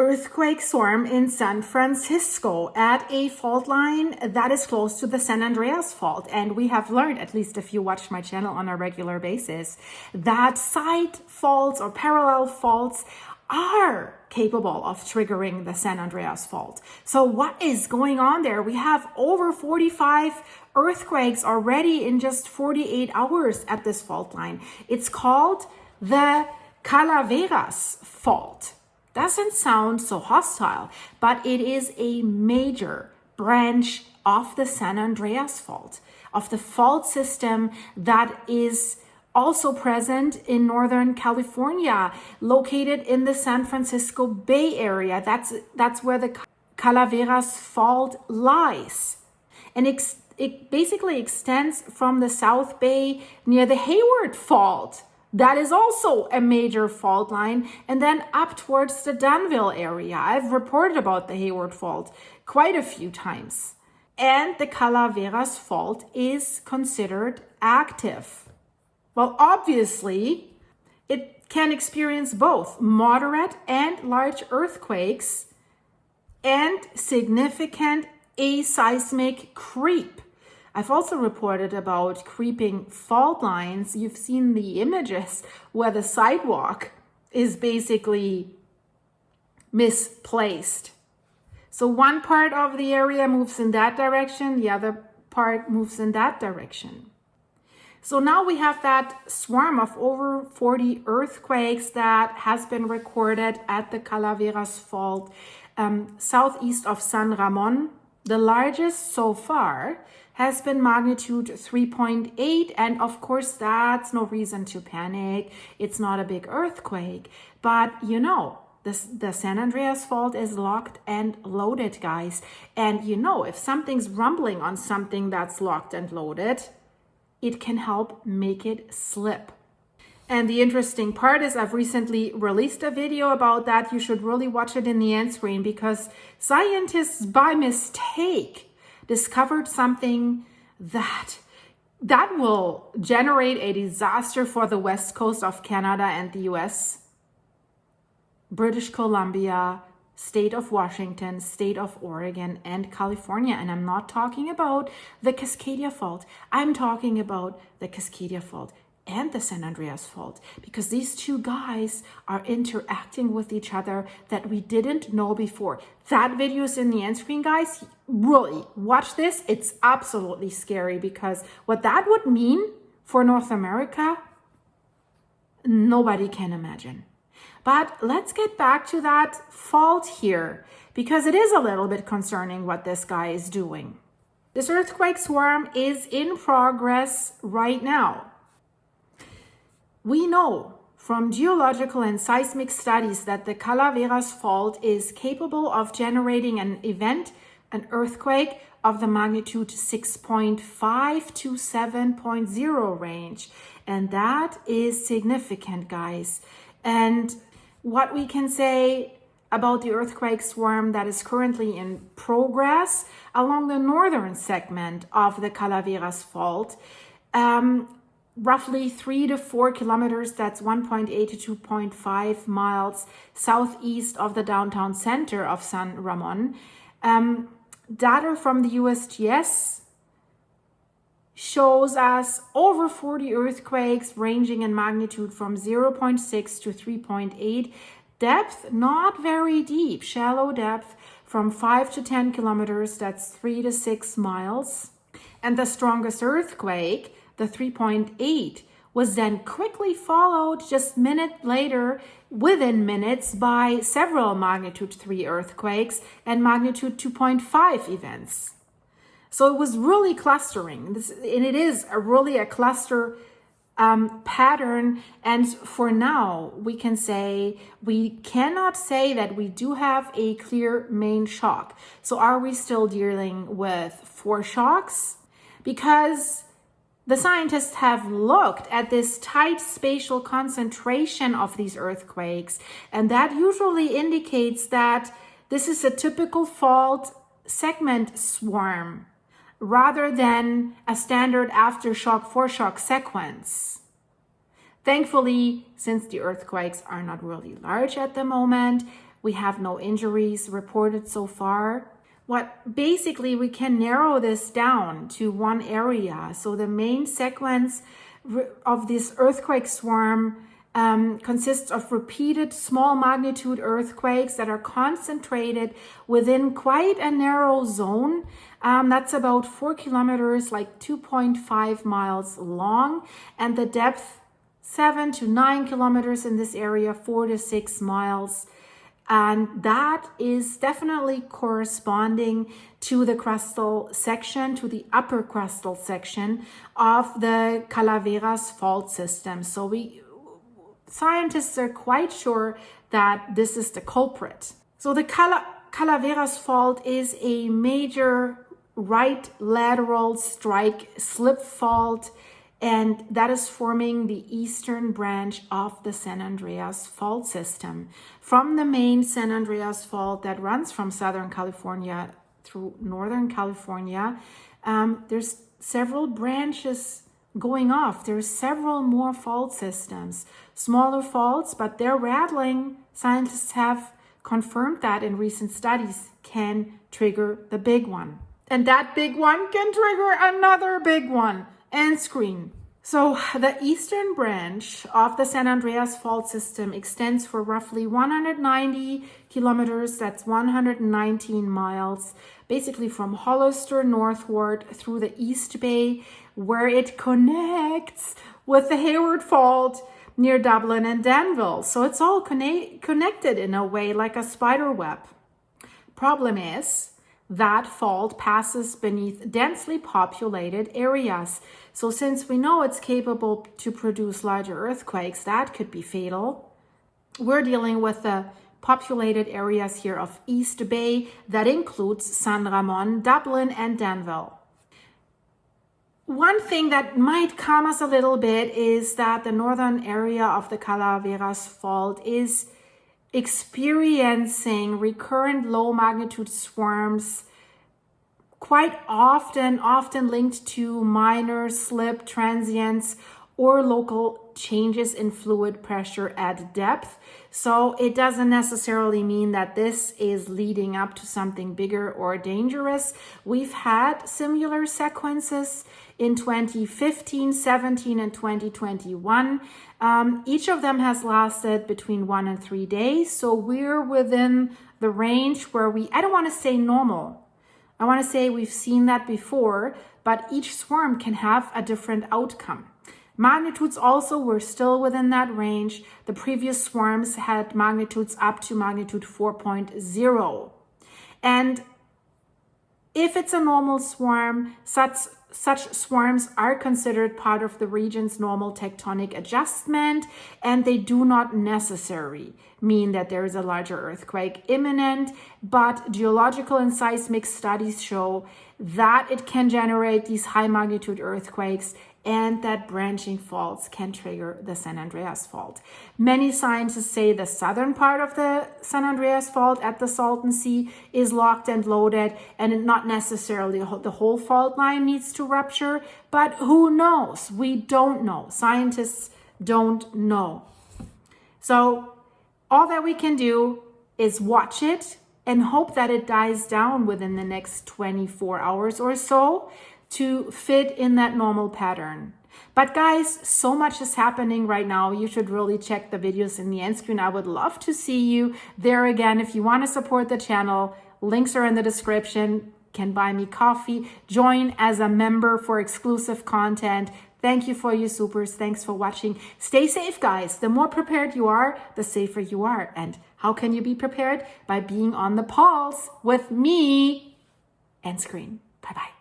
earthquake swarm in San Francisco at a fault line that is close to the San Andreas Fault. And we have learned, at least if you watch my channel on a regular basis, that side faults or parallel faults are capable of triggering the San Andreas Fault. So what is going on there? We have over 45 earthquakes already in just 48 hours at this fault line. It's called the Calaveras Fault. Doesn't sound so hostile, but it is a major branch of the San Andreas Fault, of the fault system that is also present in Northern California, located in the San Francisco Bay Area. That's where the Calaveras Fault lies. And it basically extends from the South Bay near the Hayward Fault. That is also a major fault line, and then up towards the Danville area. I've reported about the Hayward Fault quite a few times. And the Calaveras Fault is considered active. Well, obviously, it can experience both moderate and large earthquakes and significant aseismic creep. I've also reported about creeping fault lines. You've seen the images where the sidewalk is basically misplaced. So one part of the area moves in that direction, the other part moves in that direction. So now we have that swarm of over 40 earthquakes that has been recorded at the Calaveras Fault, southeast of San Ramon. The largest so far has been magnitude 3.8, and of course that's no reason to panic. It's not a big earthquake, but you know, the San Andreas Fault is locked and loaded, guys. And you know, if something's rumbling on something that's locked and loaded, it can help make it slip. And the interesting part is I've recently released a video about that. You should really watch it in the end screen, because scientists by mistake discovered something that will generate a disaster for the west coast of Canada and the US, British Columbia, state of Washington, state of Oregon, and California. And I'm not talking about the Cascadia Fault. I'm talking about the Cascadia Fault and the San Andreas Fault, because these two guys are interacting with each other that we didn't know before. That video is in the end screen, guys. Really, watch this. It's absolutely scary, because what that would mean for North America, nobody can imagine. But let's get back to that fault here, because it is a little bit concerning what this guy is doing. This earthquake swarm is in progress right now. We know from geological and seismic studies that the Calaveras Fault is capable of generating an event, an earthquake of the magnitude 6.5 to 7.0 range. And that is significant, guys. And what we can say about the earthquake swarm that is currently in progress along the northern segment of the Calaveras Fault, roughly 3 to 4 kilometers, that's 1.8 to 2.5 miles southeast of the downtown center of San Ramon. Data from the USGS shows us over 40 earthquakes ranging in magnitude from 0.6 to 3.8. Depth, not very deep, shallow depth from 5 to 10 kilometers, that's 3 to 6 miles. And the strongest earthquake, the 3.8, was then quickly followed just minutes later, within minutes, by several magnitude 3 earthquakes and magnitude 2.5 events. So it was really clustering, and it is really a cluster pattern. And for now, we cannot say that we do have a clear main shock. So are we still dealing with foreshocks? Because the scientists have looked at this tight spatial concentration of these earthquakes, and that usually indicates that this is a typical fault segment swarm rather than a standard aftershock foreshock sequence. Thankfully, since the earthquakes are not really large at the moment, We have no injuries reported so far. Basically, we can narrow this down to one area. So the main sequence of this earthquake swarm consists of repeated small magnitude earthquakes that are concentrated within quite a narrow zone. That's about 4 kilometers, like 2.5 miles long, and the depth 7 to 9 kilometers in this area, 4 to 6 miles. And that is definitely corresponding to the crustal section, to the upper crustal section of the Calaveras Fault system. So scientists are quite sure that this is the culprit. So the Calaveras Fault is a major right lateral strike slip fault, and that is forming the eastern branch of the San Andreas Fault system. From the main San Andreas Fault that runs from Southern California through Northern California, there's several branches going off. There's several more fault systems, smaller faults, but they're rattling. Scientists have confirmed that in recent studies can trigger the big one. And that big one can trigger another big one. And screen. So the eastern branch of the San Andreas Fault system extends for roughly 190 kilometers, that's 119 miles, basically from Hollister northward through the East Bay, where it connects with the Hayward Fault near Dublin and Danville. So it's all connected in a way like a spider web. Problem is, that fault passes beneath densely populated areas. So since we know it's capable to produce larger earthquakes, that could be fatal. We're dealing with the populated areas here of East Bay that includes San Ramon, Dublin, and Danville. One thing that might calm us a little bit is that the northern area of the Calaveras Fault is experiencing recurrent low magnitude swarms, quite often linked to minor slip transients or local changes in fluid pressure at depth. So it doesn't necessarily mean that this is leading up to something bigger or dangerous. We've had similar sequences in 2015, 17, and 2021. Each of them has lasted between 1 and 3 days. So we're within the range where I don't want to say normal. I want to say we've seen that before, but each swarm can have a different outcome. Magnitudes also were still within that range. The previous swarms had magnitudes up to magnitude 4.0. And if it's a normal swarm, such swarms are considered part of the region's normal tectonic adjustment, and they do not necessarily mean that there is a larger earthquake imminent, but geological and seismic studies show that it can generate these high magnitude earthquakes and that branching faults can trigger the San Andreas Fault. Many scientists say the southern part of the San Andreas Fault at the Salton Sea is locked and loaded, and not necessarily the whole fault line needs to rupture, but who knows? We don't know. Scientists don't know. So all that we can do is watch it and hope that it dies down within the next 24 hours or so to fit in that normal pattern. But guys, so much is happening right now. You should really check the videos in the end screen. I would love to see you there again. If you want to support the channel, links are in the description. Can buy me coffee. Join as a member for exclusive content. Thank you for your supers. Thanks for watching. Stay safe, guys. The more prepared you are, the safer you are. And how can you be prepared? By being on the pulse with me. End screen. Bye-bye.